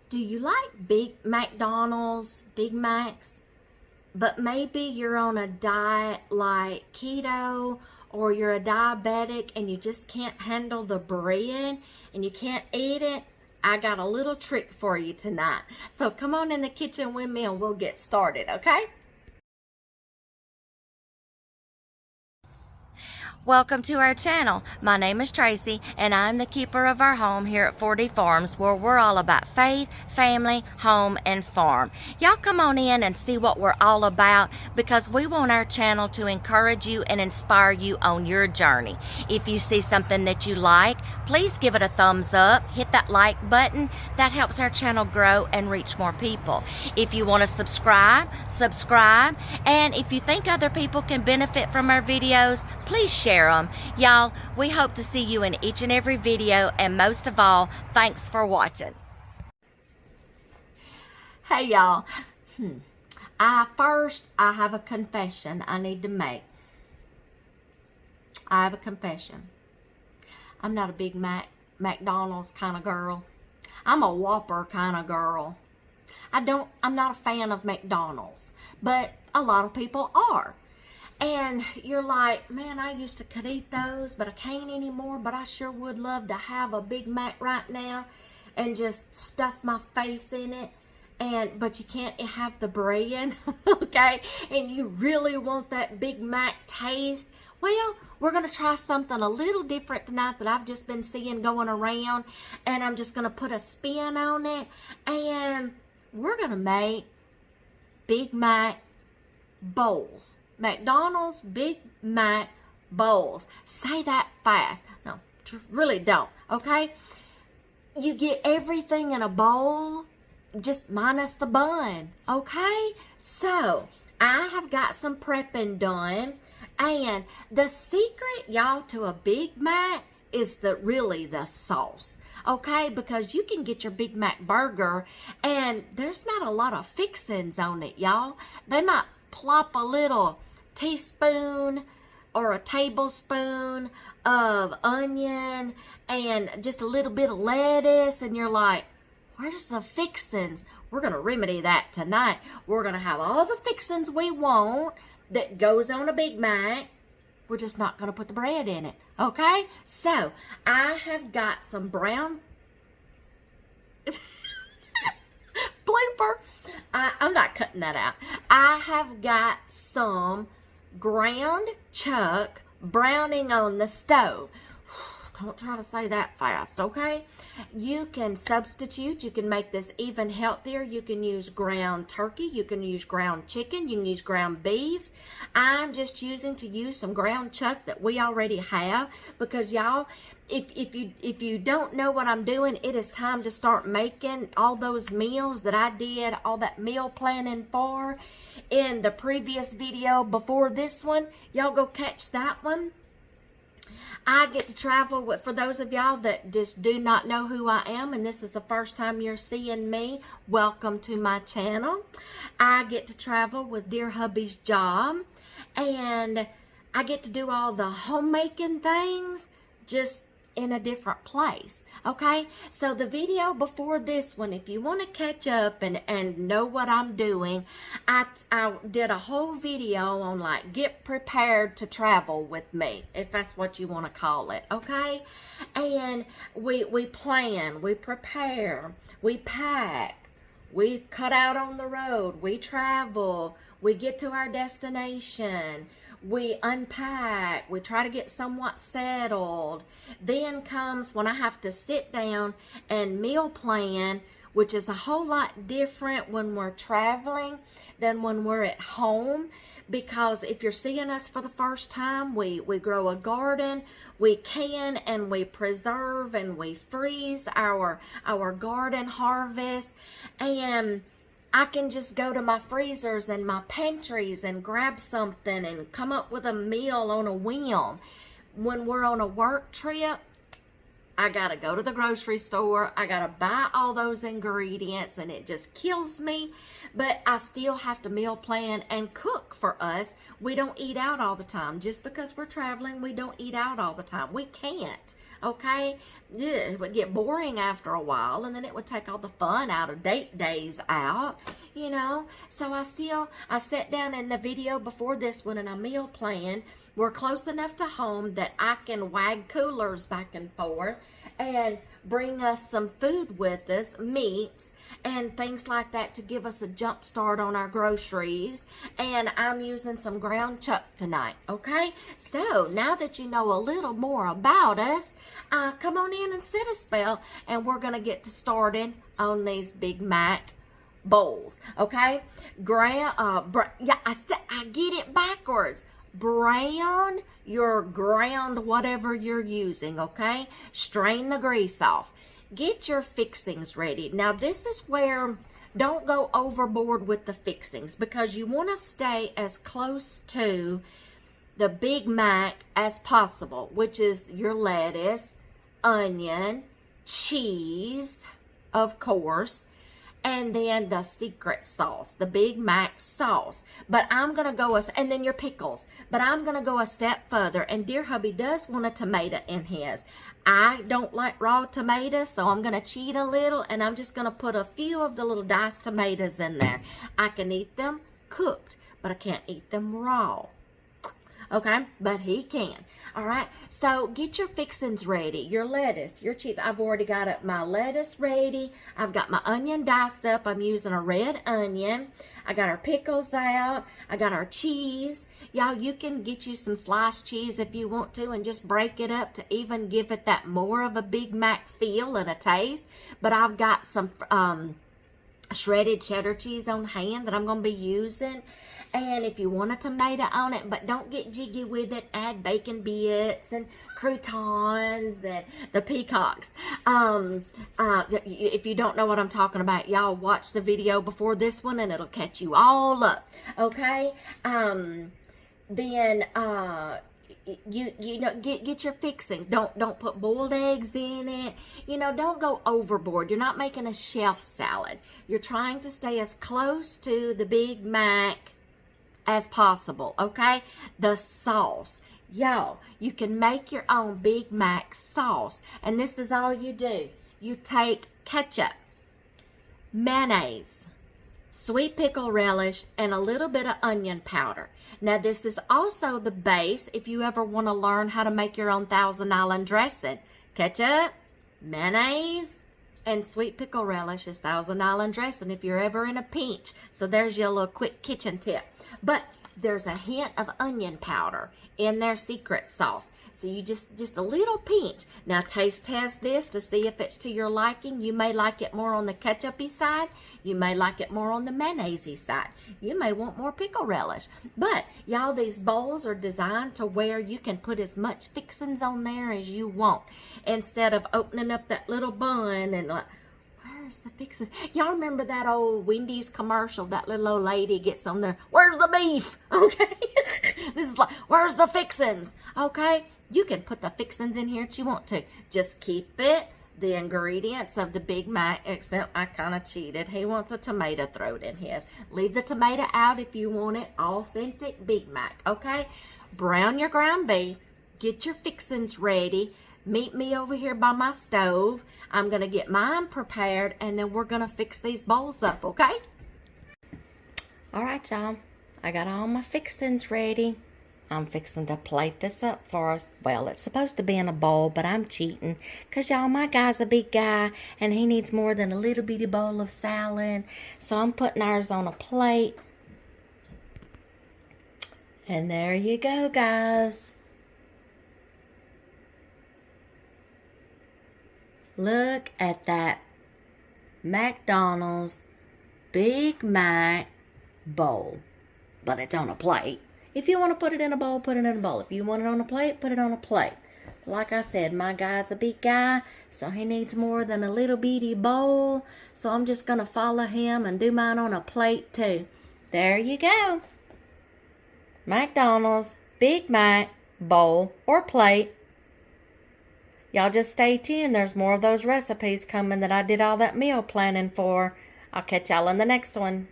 Do you like big McDonald's, Big Macs, but maybe you're on a diet like keto, or you're a diabetic and you just can't handle the bread and you can't eat it? I got a little trick for you tonight. So come on in the kitchen with me and we'll get started, okay? Welcome to our channel. My name is Tracy and I'm the keeper of our home here at 4D Farms, where we're all about faith, family, home, and farm. Y'all come on in and see what we're all about, because we want our channel to encourage you and inspire you on your journey. If you see something that you like, please give it a thumbs up, hit that like button. That helps our channel grow and reach more people. If you want to subscribe, and if you think other people can benefit from our videos, please share them. Y'all, we hope to see you in each and every video, and most of all, thanks for watching. Hey y'all, I have a confession I need to make. I have a confession. I'm not a Big McDonald's kind of girl. I'm a Whopper kind of girl. I'm not a fan of McDonald's, but a lot of people are. And you're like, man, I used to could eat those, but I can't anymore. But I sure would love to have a Big Mac right now and just stuff my face in it. But you can't have the bread, okay? And you really want that Big Mac taste. Well, we're going to try something a little different tonight that I've just been seeing going around. And I'm just going to put a spin on it. And we're going to make Big Mac bowls. McDonald's Big Mac bowls. Say that fast. No, really don't, okay? You get everything in a bowl, just minus the bun, okay? So, I have got some prepping done, and the secret, y'all, to a Big Mac is really the sauce, okay? Because you can get your Big Mac burger, and there's not a lot of fixings on it, y'all. They might plop a little teaspoon or a tablespoon of onion and just a little bit of lettuce, and you're like, where's the fixins? We're going to remedy that tonight. We're going to have all the fixins we want that goes on a Big Mac. We're just not going to put the bread in it, okay? So, I have got some brown blooper. I'm not cutting that out. I have got some ground chuck browning on the stove. Don't try to say that fast, okay? You can substitute. You can make this even healthier. You can use ground turkey. You can use ground chicken. You can use ground beef. I'm just using some ground chuck that we already have, because y'all, if you don't know what I'm doing, it is time to start making all those meals that I did all that meal planning for in the previous video before this one. Y'all go catch that one. I get to travel with, for those of y'all that just do not know who I am and this is the first time you're seeing me, welcome to my channel. I get to travel with dear hubby's job, and I get to do all the homemaking things just in a different place, okay? So the video before this one, if you want to catch up and know what I'm doing, I did a whole video on like get prepared to travel with me, if that's what you want to call it, okay? And we plan, we prepare, we pack, we cut out on the road, we travel, we get to our destination, we unpack, we try to get somewhat settled. Then comes when I have to sit down and meal plan, which is a whole lot different when we're traveling than when we're at home. Because if you're seeing us for the first time, we grow a garden, we can and we preserve and we freeze our garden harvest, and I can just go to my freezers and my pantries and grab something and come up with a meal on a whim. When we're on a work trip, I gotta go to the grocery store. I gotta buy all those ingredients, and it just kills me. But I still have to meal plan and cook for us. We don't eat out all the time. Just because we're traveling, we don't eat out all the time. We can't. okay? Yeah, it would get boring after a while, and then it would take all the fun out of date days out, you know? So I sat down in the video before this one and I meal plan. We're close enough to home that I can wag coolers back and forth and bring us some food with us, meats, and things like that to give us a jump start on our groceries. And I'm using some ground chuck tonight, okay? So now that you know a little more about us, come on in and sit a spell, and we're gonna get to starting on these Big Mac bowls, okay? I get it backwards. Brown your ground whatever you're using, okay? Strain the grease off. Get your fixings ready. Now this is where, don't go overboard with the fixings, because you want to stay as close to the Big Mac as possible, which is your lettuce, onion, cheese, of course, and then the secret sauce, the Big Mac sauce. But I'm going to go, and then your pickles. But I'm going to go a step further, and dear hubby does want a tomato in his. I don't like raw tomatoes, so I'm going to cheat a little, and I'm just going to put a few of the little diced tomatoes in there. I can eat them cooked, but I can't eat them raw. Okay, but he can. All right, so get your fixings ready. Your lettuce, your cheese. I've already got my lettuce ready. I've got my onion diced up. I'm using a red onion. I got our pickles out. I got our cheese. Y'all, you can get you some sliced cheese if you want to and just break it up to even give it that more of a Big Mac feel and a taste. But I've got some shredded cheddar cheese on hand that I'm going to be using. And if you want a tomato on it, but don't get jiggy with it, add bacon bits and croutons and the peacocks. If you don't know what I'm talking about, y'all watch the video before this one and it'll catch you all up. Okay? Then you know, get your fixings. Don't put boiled eggs in it. You know, don't go overboard. You're not making a chef salad. You're trying to stay as close to the Big Mac as possible, okay? The sauce. Y'all, you can make your own Big Mac sauce. And this is all you do. You take ketchup, mayonnaise, sweet pickle relish, and a little bit of onion powder. Now, this is also the base if you ever want to learn how to make your own Thousand Island dressing. Ketchup, mayonnaise, and sweet pickle relish is Thousand Island dressing if you're ever in a pinch. So there's your little quick kitchen tip. But there's a hint of onion powder in their secret sauce. So you just a little pinch. Now taste test this to see if it's to your liking. You may like it more on the ketchup-y side. You may like it more on the mayonnaise-y side. You may want more pickle relish. But y'all, these bowls are designed to where you can put as much fixings on there as you want. Instead of opening up that little bun and like, where's the fixings? Y'all remember that old Wendy's commercial? That little old lady gets on there, where's the beef? Okay? This is like, where's the fixings? Okay? You can put the fixings in here if you want to. Just keep it, the ingredients of the Big Mac, except I kind of cheated. He wants a tomato throat in his. Leave the tomato out if you want it. Authentic Big Mac, okay? Brown your ground beef. Get your fixings ready. Meet me over here by my stove. I'm going to get mine prepared, and then we're going to fix these bowls up, okay? All right, y'all. I got all my fixings ready. I'm fixing to plate this up for us. Well, it's supposed to be in a bowl, but I'm cheating. Because, y'all, my guy's a big guy, and he needs more than a little bitty bowl of salad. So I'm putting ours on a plate. And there you go, guys. Look at that McDonald's Big Mac bowl. But it's on a plate. If you want to put it in a bowl, put it in a bowl. If you want it on a plate, put it on a plate. Like I said, my guy's a big guy, so he needs more than a little bitty bowl. So I'm just going to follow him and do mine on a plate too. There you go. McDonald's Big Mac bowl or plate. Y'all just stay tuned. There's more of those recipes coming that I did all that meal planning for. I'll catch y'all in the next one.